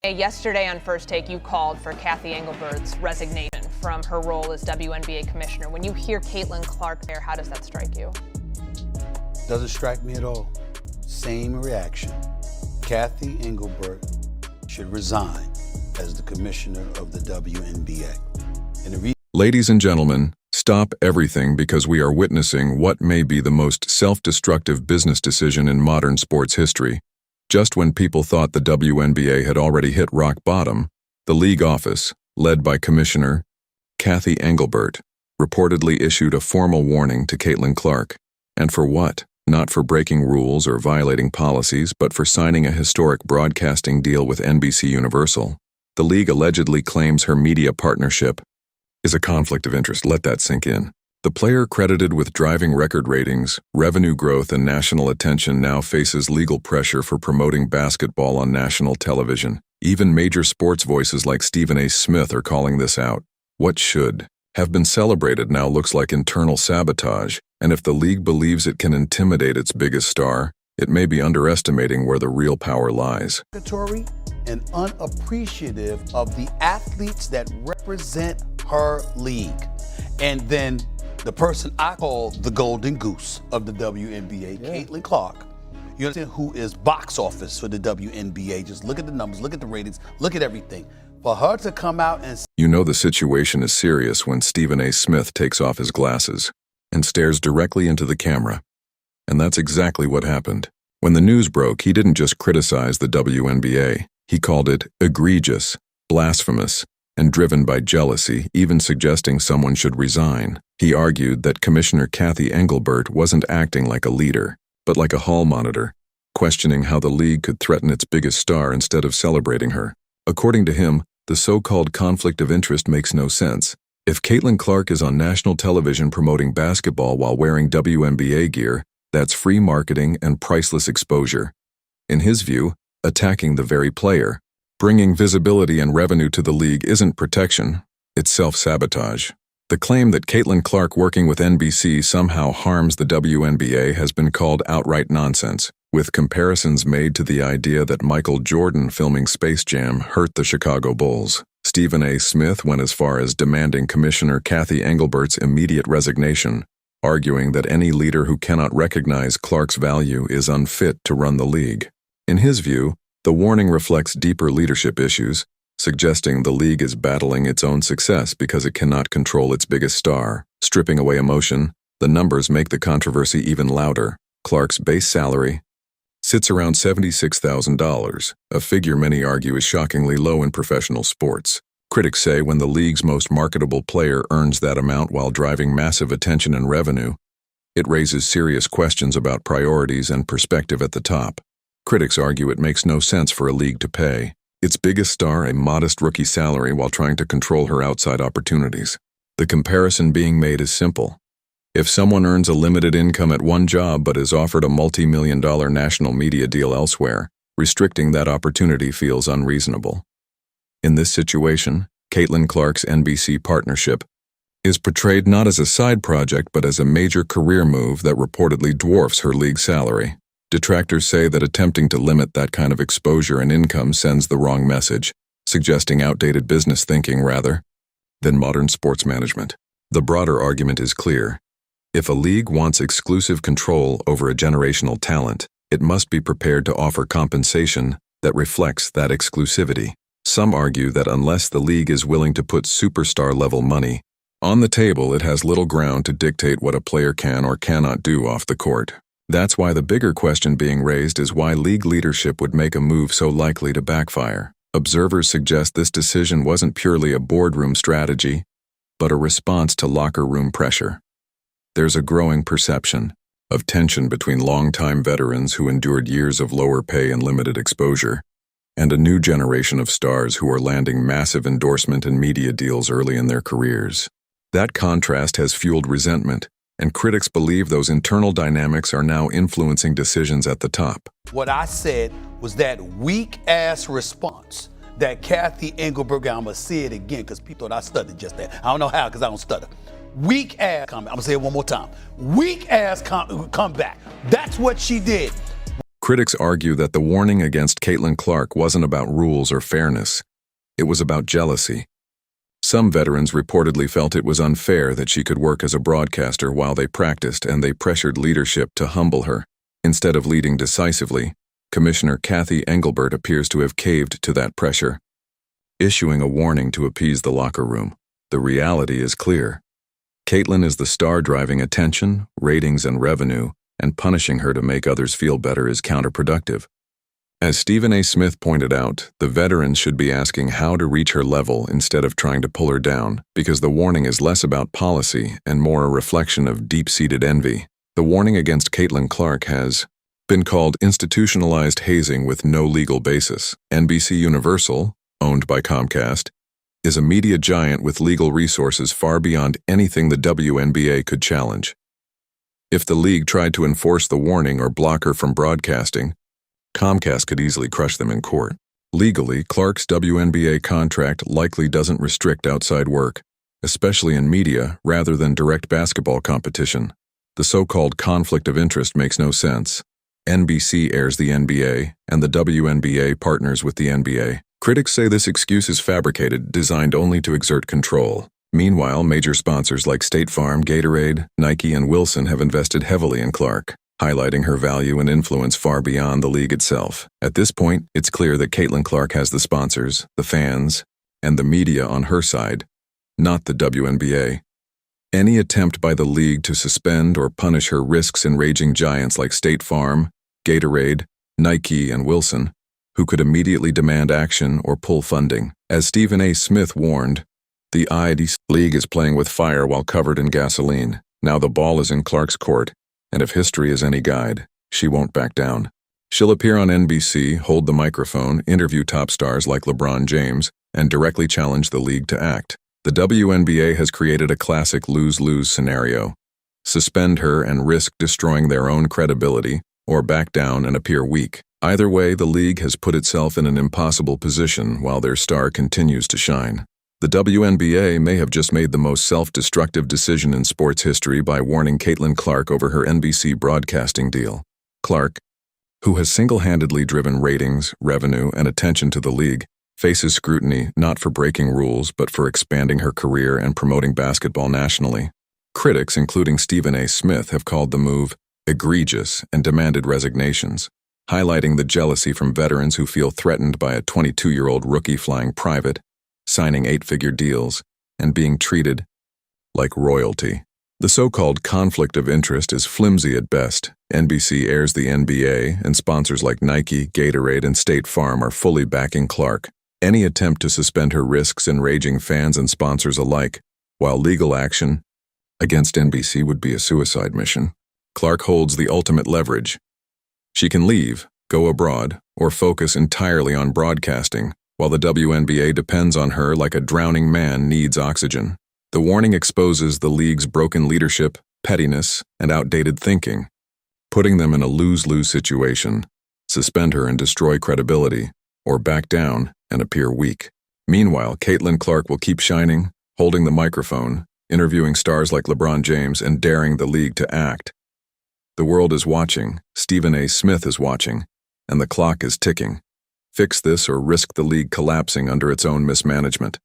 Yesterday on First Take, you called for Cathy Engelbert's resignation from her role as WNBA commissioner. When you hear Caitlin Clark there, how does that strike you? Doesn't strike me at all. Same reaction. Cathy Engelbert should resign as the commissioner of the WNBA. Ladies and gentlemen, stop everything because we are witnessing what may be the most self-destructive business decision in modern sports history. Just when people thought the WNBA had already hit rock bottom, the league office, led by Commissioner Cathy Engelbert, reportedly issued a formal warning to Caitlin Clark. And for what? Not for breaking rules or violating policies, but for signing a historic broadcasting deal with NBC Universal. The league allegedly claims her media partnership is a conflict of interest. Let that sink in. The player credited with driving record ratings, revenue growth, and national attention now faces legal pressure for promoting basketball on national television. Even major sports voices like Stephen A. Smith are calling this out. What should have been celebrated now looks like internal sabotage, and if the league believes it can intimidate its biggest star, it may be underestimating where the real power lies. And unappreciative of the athletes that represent her league. And then the person I call the golden goose of the WNBA, Caitlin Clark, you understand, who is box office for the WNBA. Just look at the numbers, look at the ratings, look at everything. For her to come out and... You know the situation is serious when Stephen A. Smith takes off his glasses and stares directly into the camera. And that's exactly what happened. When the news broke, he didn't just criticize the WNBA. He called it egregious, blasphemous, and driven by jealousy, even suggesting someone should resign. He argued that Commissioner Cathy Engelbert wasn't acting like a leader, but like a hall monitor, questioning how the league could threaten its biggest star instead of celebrating her. According to him, the so-called conflict of interest makes no sense. If Caitlin Clark is on national television promoting basketball while wearing WNBA gear, that's free marketing and priceless exposure. In his view, attacking the very player, bringing visibility and revenue to the league isn't protection, it's self-sabotage. The claim that Caitlin Clark working with NBC somehow harms the WNBA has been called outright nonsense, with comparisons made to the idea that Michael Jordan filming Space Jam hurt the Chicago Bulls. Stephen A. Smith went as far as demanding Commissioner Cathy Engelbert's immediate resignation, arguing that any leader who cannot recognize Clark's value is unfit to run the league. In his view, the warning reflects deeper leadership issues, suggesting the league is battling its own success because it cannot control its biggest star. Stripping away emotion, the numbers make the controversy even louder. Clark's base salary sits around $76,000, a figure many argue is shockingly low in professional sports. Critics say when the league's most marketable player earns that amount while driving massive attention and revenue, it raises serious questions about priorities and perspective at the top. Critics argue it makes no sense for a league to pay its biggest star a modest rookie salary while trying to control her outside opportunities. The comparison being made is simple. If someone earns a limited income at one job but is offered a multi-million-dollar national media deal elsewhere, restricting that opportunity feels unreasonable. In this situation, Caitlin Clark's NBC partnership is portrayed not as a side project but as a major career move that reportedly dwarfs her league salary. Detractors say that attempting to limit that kind of exposure and income sends the wrong message, suggesting outdated business thinking rather than modern sports management. The broader argument is clear. If a league wants exclusive control over a generational talent, it must be prepared to offer compensation that reflects that exclusivity. Some argue that unless the league is willing to put superstar-level money on the table, it has little ground to dictate what a player can or cannot do off the court. That's why the bigger question being raised is why league leadership would make a move so likely to backfire. Observers suggest this decision wasn't purely a boardroom strategy, but a response to locker room pressure. There's a growing perception of tension between longtime veterans who endured years of lower pay and limited exposure, and a new generation of stars who are landing massive endorsement and media deals early in their careers. That contrast has fueled resentment, and critics believe those internal dynamics are now influencing decisions at the top. What I said was that weak-ass response that Cathy Engelbert, I'm going to say it again because people thought I stuttered just there. I don't know how because I don't stutter. Weak-ass comment. I'm going to say it one more time. Weak-ass comeback. That's what she did. Critics argue that the warning against Caitlin Clark wasn't about rules or fairness. It was about jealousy. Some veterans reportedly felt it was unfair that she could work as a broadcaster while they practiced, and they pressured leadership to humble her. Instead of leading decisively, Commissioner Cathy Engelbert appears to have caved to that pressure, issuing a warning to appease the locker room. The reality is clear. Caitlin is the star driving attention, ratings, and revenue, and punishing her to make others feel better is counterproductive. As Stephen A. Smith pointed out, the veterans should be asking how to reach her level instead of trying to pull her down, because the warning is less about policy and more a reflection of deep-seated envy. The warning against Caitlin Clark has been called institutionalized hazing with no legal basis. NBC Universal, owned by Comcast, is a media giant with legal resources far beyond anything the WNBA could challenge. If the league tried to enforce the warning or block her from broadcasting, Comcast could easily crush them in court. Legally, Clark's WNBA contract likely doesn't restrict outside work, especially in media rather than direct basketball competition. The so-called conflict of interest makes no sense. NBC airs the NBA, and the WNBA partners with the NBA. Critics say this excuse is fabricated, designed only to exert control. Meanwhile, major sponsors like State Farm, Gatorade, Nike, and Wilson have invested heavily in Clark, highlighting her value and influence far beyond the league itself. At this point, it's clear that Caitlin Clark has the sponsors, the fans, and the media on her side, not the WNBA. Any attempt by the league to suspend or punish her risks enraging giants like State Farm, Gatorade, Nike, and Wilson, who could immediately demand action or pull funding. As Stephen A. Smith warned, the IDC league is playing with fire while covered in gasoline. Now the ball is in Clark's court, and if history is any guide, she won't back down. She'll appear on NBC, hold the microphone, interview top stars like LeBron James, and directly challenge the league to act. The WNBA has created a classic lose-lose scenario. Suspend her and risk destroying their own credibility, or back down and appear weak. Either way, the league has put itself in an impossible position while their star continues to shine. The WNBA may have just made the most self-destructive decision in sports history by warning Caitlin Clark over her NBC broadcasting deal. Clark, who has single-handedly driven ratings, revenue, and attention to the league, faces scrutiny not for breaking rules but for expanding her career and promoting basketball nationally. Critics, including Stephen A. Smith, have called the move egregious and demanded resignations, highlighting the jealousy from veterans who feel threatened by a 22-year-old rookie flying private, signing 8-figure deals, and being treated like royalty. The so-called conflict of interest is flimsy at best. NBC airs the NBA, and sponsors like Nike, Gatorade, and State Farm are fully backing Clark. Any attempt to suspend her risks enraging fans and sponsors alike, while legal action against NBC would be a suicide mission. Clark holds the ultimate leverage. She can leave, go abroad, or focus entirely on broadcasting, while the WNBA depends on her like a drowning man needs oxygen. The warning exposes the league's broken leadership, pettiness, and outdated thinking, putting them in a lose-lose situation: suspend her and destroy credibility, or back down and appear weak. Meanwhile, Caitlin Clark will keep shining, holding the microphone, interviewing stars like LeBron James, and daring the league to act. The world is watching, Stephen A. Smith is watching, and the clock is ticking. Fix this or risk the league collapsing under its own mismanagement.